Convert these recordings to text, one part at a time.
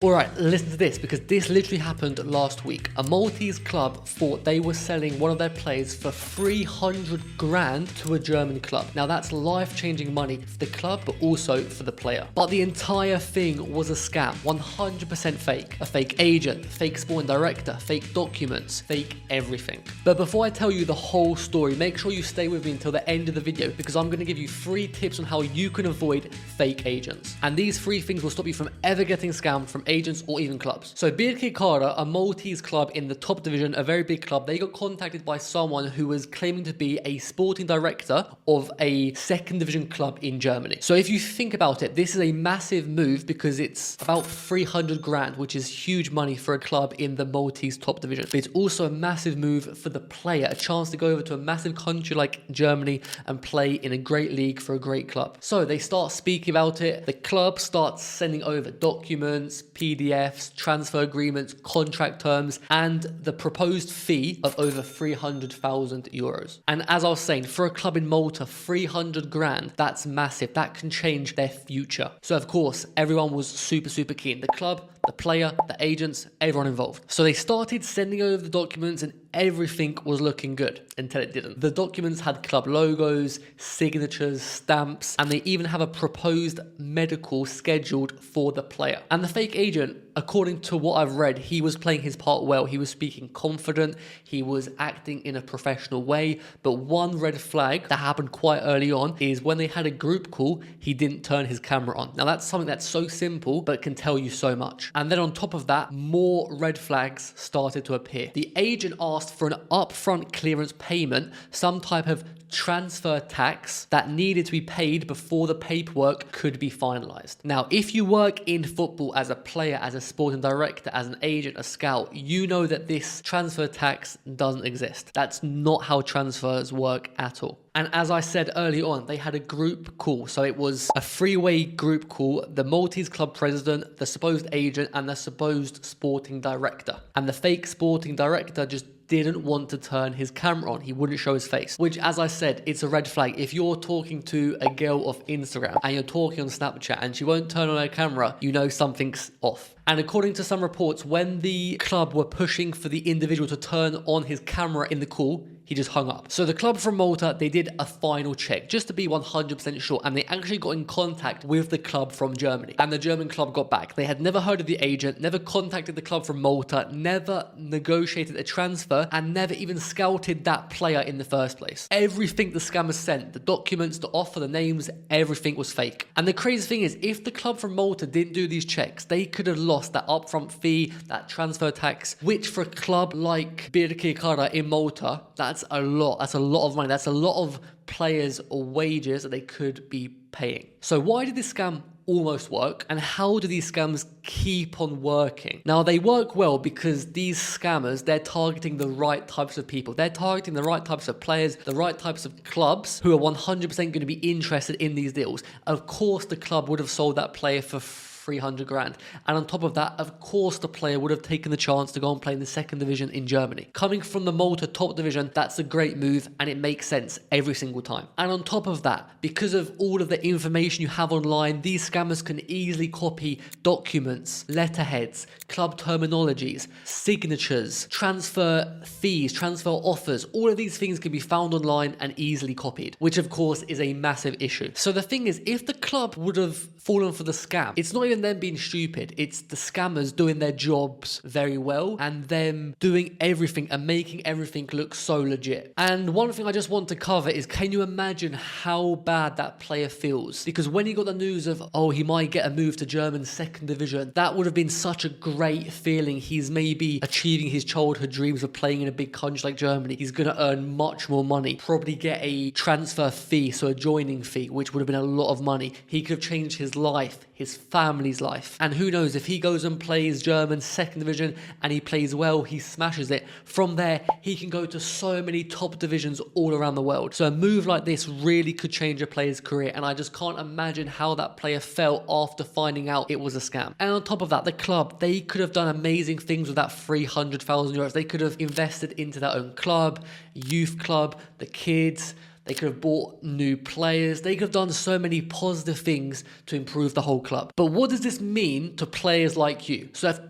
Alright, listen to this because this literally happened last week. A Maltese club thought they were selling one of their players for 300 grand to a German club. Now that's life-changing money for the club but also for the player. But the entire thing was a scam, 100% fake. A fake agent, fake sporting director, fake documents, fake everything. But before I tell you the whole story, make sure you stay with me until the end of the video because I'm going to give you 3 tips on how you can avoid fake agents. And these 3 things will stop you from ever getting scammed from agents or even clubs. So Birkirkara, a Maltese club in the top division, a very big club, they got contacted by someone who was claiming to be a sporting director of a second division club in Germany. So if you think about it, this is a massive move because it's about 300 grand, which is huge money for a club in the Maltese top division. But it's also a massive move for the player, a chance to go over to a massive country like Germany and play in a great league for a great club. So they start speaking about it. The club starts sending over documents, PDFs, transfer agreements, contract terms, and the proposed fee of over 300,000 euros. And as I was saying, for a club in Malta, 300 grand, that's massive. That can change their future. So of course, everyone was super keen. The club, the player, the agents, everyone involved. So they started sending over the documents and everything was looking good until it didn't. The documents had club logos, signatures, stamps, and they even have a proposed medical scheduled for the player. And the fake agent, according to what I've read, he was playing his part well. He was speaking confident. He was acting in a professional way. But one red flag that happened quite early on is when they had a group call, he didn't turn his camera on. Now that's something that's so simple, but can tell you so much. And then on top of that, more red flags started to appear. The agent asked for an upfront clearance payment, some type of transfer tax that needed to be paid before the paperwork could be finalized. Now, if you work in football as a player, as a sporting director, as an agent, a scout, you know that this transfer tax doesn't exist. That's not how transfers work at all. And as I said early on, they had a group call. So it was a 3-way group call, the Maltese club president, the supposed agent, and the supposed sporting director. And the fake sporting director just didn't want to turn his camera on. He wouldn't show his face, which, as I said, it's a red flag. If you're talking to a girl off Instagram and you're talking on Snapchat and she won't turn on her camera, you know something's off. And according to some reports, when the club were pushing for the individual to turn on his camera in the call, he just hung up. So the club from Malta, they did a final check just to be 100% sure, and they actually got in contact with the club from Germany. And the German club got back. They had never heard of the agent, never contacted the club from Malta, never negotiated a transfer, and never even scouted that player in the first place. Everything the scammers sent, the documents, the offer, the names, everything was fake. And the crazy thing is, if the club from Malta didn't do these checks, they could have lost that upfront fee, that transfer tax, which for a club like Birkirkara in Malta, that's a lot. That's a lot of money. That's a lot of players' wages that they could be paying. So why did this scam almost work, and how do these scams keep on working? Now, they work well because these scammers, they're targeting the right types of people. They're targeting the right types of players, the right types of clubs who are 100% going to be interested in these deals. Of course, the club would have sold that player for 300 grand. And on top of that, of course, the player would have taken the chance to go and play in the second division in Germany. Coming from the Malta top division, that's a great move and it makes sense every single time. And on top of that, because of all of the information you have online, these scammers can easily copy documents, letterheads, club terminologies, signatures, transfer fees, transfer offers. All of these things can be found online and easily copied, which of course is a massive issue. So the thing is, if the club would have fallen for the scam, it's not even them being stupid, it's the scammers doing their jobs very well and them doing everything and making everything look so legit. And one thing I just want to cover is, can you imagine how bad that player feels? Because when he got the news of, oh, he might get a move to German second division, that would have been such a great feeling. He's maybe achieving his childhood dreams of playing in a big country like Germany. He's going to earn much more money, probably get a transfer fee, so a joining fee, which would have been a lot of money. He could have changed his life, his family's life. And who knows, if he goes and plays German second division and he plays well, he smashes it. From there, he can go to so many top divisions all around the world. So a move like this really could change a player's career. And I just can't imagine how that player felt after finding out it was a scam. And on top of that, the club, they could have done amazing things with that 300,000 euros. They could have invested into their own club, youth club, the kids, They could have bought new players. They could have done so many positive things to improve the whole club. But what does this mean to players like you? So if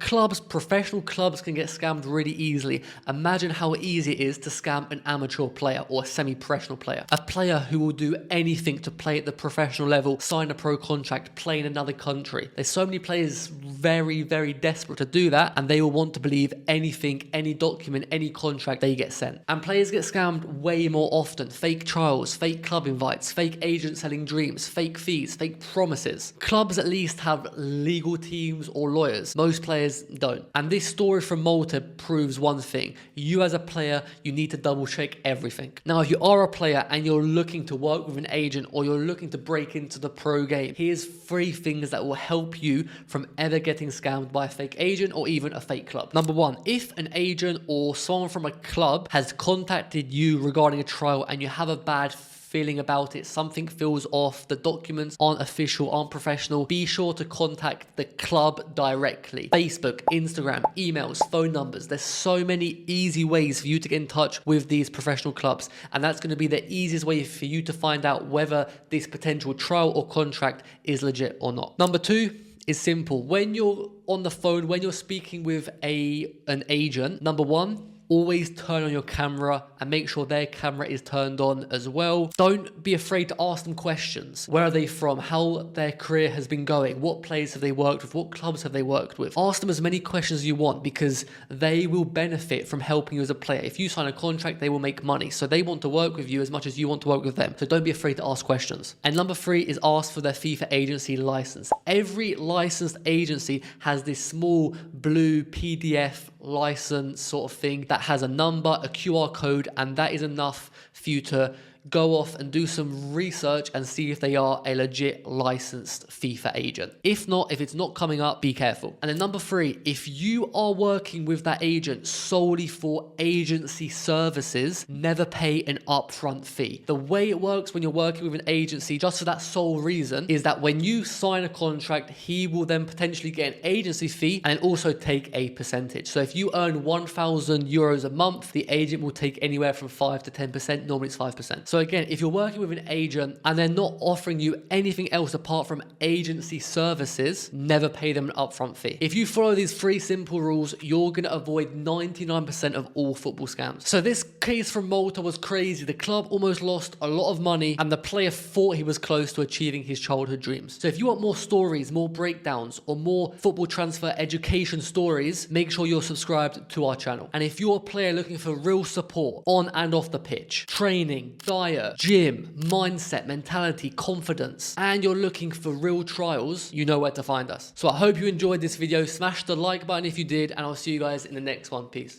professional clubs can get scammed really easily, imagine how easy it is to scam an amateur player or a semi-professional player. A player who will do anything to play at the professional level, sign a pro contract, play in another country. There's so many players very, very desperate to do that, and they will want to believe anything, any document, any contract they get sent. And players get scammed way more often. Fake trials, fake club invites, fake agents selling dreams, fake fees, fake promises. Clubs at least have legal teams or lawyers. Most players don't. And this story from Malta proves one thing. You as a player, you need to double check everything. Now, if you are a player and you're looking to work with an agent or you're looking to break into the pro game, here's 3 things that will help you from ever getting scammed by a fake agent or even a fake club. Number 1, if an agent or someone from a club has contacted you regarding a trial and you have a bad feeling about it, something feels off, the documents aren't official, aren't professional, be sure to contact the club directly. Facebook, Instagram, emails, phone numbers. There's so many easy ways for you to get in touch with these professional clubs, and that's going to be the easiest way for you to find out whether this potential trial or contract is legit or not. Number 2 is simple. When you're on the phone, when you're speaking with an agent, number 1, always turn on your camera and make sure their camera is turned on as well. Don't be afraid to ask them questions. Where are they from? How their career has been going? What players have they worked with? What clubs have they worked with? Ask them as many questions as you want, because they will benefit from helping you as a player. If you sign a contract, they will make money. So they want to work with you as much as you want to work with them. So don't be afraid to ask questions. And number 3 is ask for their FIFA agency license. Every licensed agency has this small blue PDF license sort of thing that has a number, a QR code, and that is enough for you to go off and do some research and see if they are a legit licensed FIFA agent. If not, if it's not coming up, be careful. And then number 3, if you are working with that agent solely for agency services, never pay an upfront fee. The way it works when you're working with an agency, just for that sole reason, is that when you sign a contract, he will then potentially get an agency fee and also take a percentage. So if you earn 1,000 euros a month, the agent will take anywhere from 5 to 10%. Normally it's 5%. So again, if you're working with an agent and they're not offering you anything else apart from agency services, never pay them an upfront fee. If you follow these 3 simple rules, you're going to avoid 99% of all football scams. So this case from Malta was crazy. The club almost lost a lot of money and the player thought he was close to achieving his childhood dreams. So if you want more stories, more breakdowns, or more football transfer education stories, make sure you're subscribed to our channel. And if you're a player looking for real support on and off the pitch, training, diet, gym, mindset, mentality, confidence, and you're looking for real trials, you know where to find us. So I hope you enjoyed this video. Smash the like button if you did, and I'll see you guys in the next one. Peace.